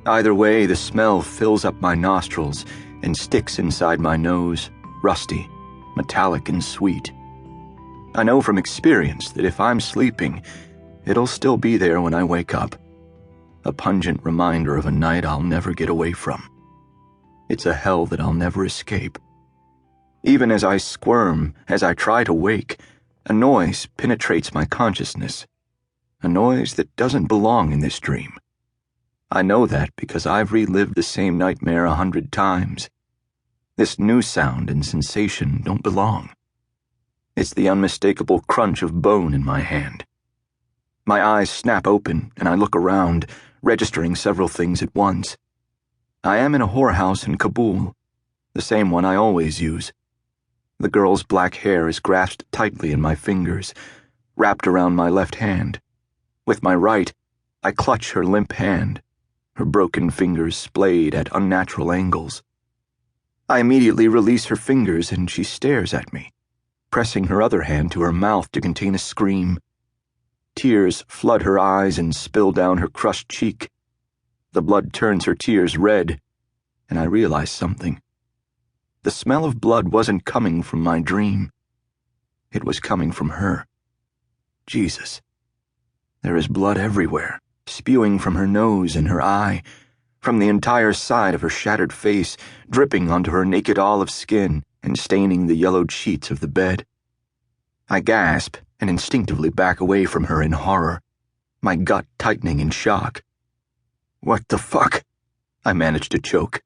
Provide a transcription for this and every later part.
Either way, the smell fills up my nostrils and sticks inside my nose, rusty, metallic, and sweet. I know from experience that if I'm sleeping, it'll still be there when I wake up. A pungent reminder of a night I'll never get away from. It's a hell that I'll never escape. Even as I squirm, as I try to wake, a noise penetrates my consciousness. A noise that doesn't belong in this dream. I know that because I've relived the same nightmare 100 times. This new sound and sensation don't belong. It's the unmistakable crunch of bone in my hand. My eyes snap open and I look around, registering several things at once. I am in a whorehouse in Kabul, the same one I always use. The girl's black hair is grasped tightly in my fingers, wrapped around my left hand. With my right, I clutch her limp hand, her broken fingers splayed at unnatural angles. I immediately release her fingers and she stares at me, pressing her other hand to her mouth to contain a scream. Tears flood her eyes and spill down her crushed cheek. The blood turns her tears red, and I realize something. The smell of blood wasn't coming from my dream. It was coming from her. Jesus. There is blood everywhere, spewing from her nose and her eye, from the entire side of her shattered face, dripping onto her naked olive skin and staining the yellowed sheets of the bed. I gasp and instinctively back away from her in horror, my gut tightening in shock. What the fuck? I manage to choke.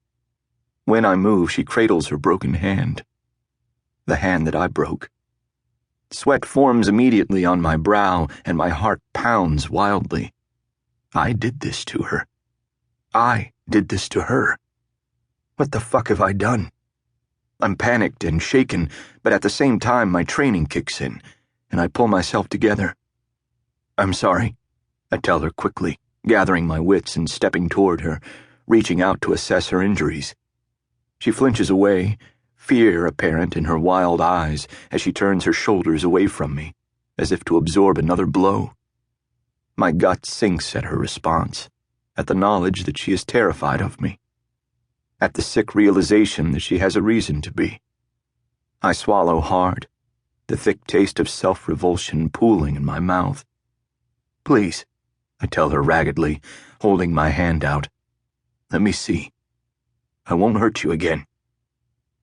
When I move, she cradles her broken hand. The hand that I broke. Sweat forms immediately on my brow, and my heart pounds wildly. I did this to her. I did this to her. What the fuck have I done? I'm panicked and shaken, but at the same time my training kicks in, and I pull myself together. I'm sorry, I tell her quickly, gathering my wits and stepping toward her, reaching out to assess her injuries. She flinches away, fear apparent in her wild eyes as she turns her shoulders away from me, as if to absorb another blow. My gut sinks at her response, at the knowledge that she is terrified of me, at the sick realization that she has a reason to be. I swallow hard, the thick taste of self-revulsion pooling in my mouth. Please, I tell her raggedly, holding my hand out. Let me see. I won't hurt you again.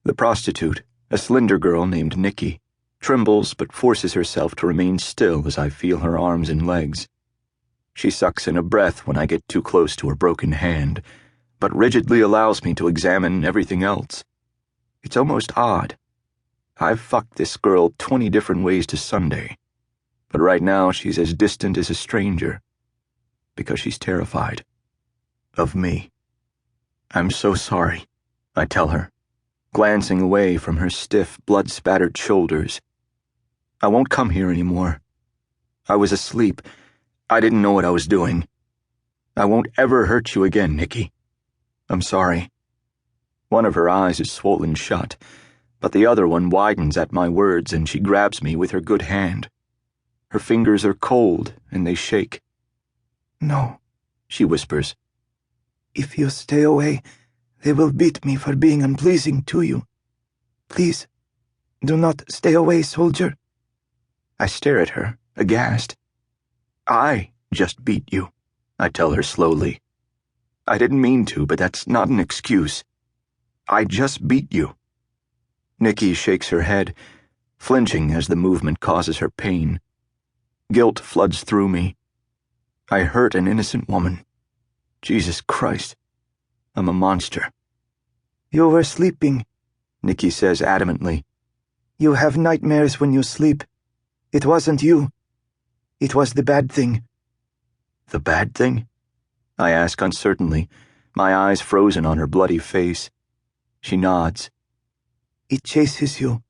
The prostitute, a slender girl named Nikki, trembles but forces herself to remain still as I feel her arms and legs. She sucks in a breath when I get too close to her broken hand, but rigidly allows me to examine everything else. It's almost odd. I've fucked this girl 20 different ways to Sunday, but right now she's as distant as a stranger, because she's terrified. Of me. I'm so sorry, I tell her, glancing away from her stiff, blood-spattered shoulders. I won't come here anymore. I was asleep. I didn't know what I was doing. I won't ever hurt you again, Nikki. I'm sorry. One of her eyes is swollen shut, but the other one widens at my words and she grabs me with her good hand. Her fingers are cold and they shake. No, she whispers. If you stay away, they will beat me for being unpleasing to you. Please, do not stay away, soldier. I stare at her, aghast. I just beat you, I tell her slowly. I didn't mean to, but that's not an excuse. I just beat you. Nikki shakes her head, flinching as the movement causes her pain. Guilt floods through me. I hurt an innocent woman. Jesus Christ. I'm a monster. You were sleeping, Nikki says adamantly. You have nightmares when you sleep. It wasn't you. It was the bad thing. The bad thing? I ask uncertainly, my eyes frozen on her bloody face. She nods. It chases you,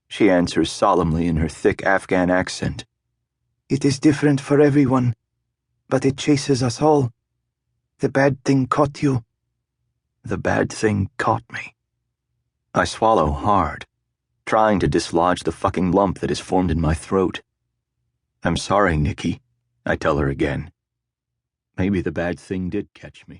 she answers solemnly in her thick Afghan accent. It is different for everyone, but it chases us all. The bad thing caught you. The bad thing caught me. I swallow hard, trying to dislodge the fucking lump that has formed in my throat. I'm sorry, Nikki, I tell her again. Maybe the bad thing did catch me.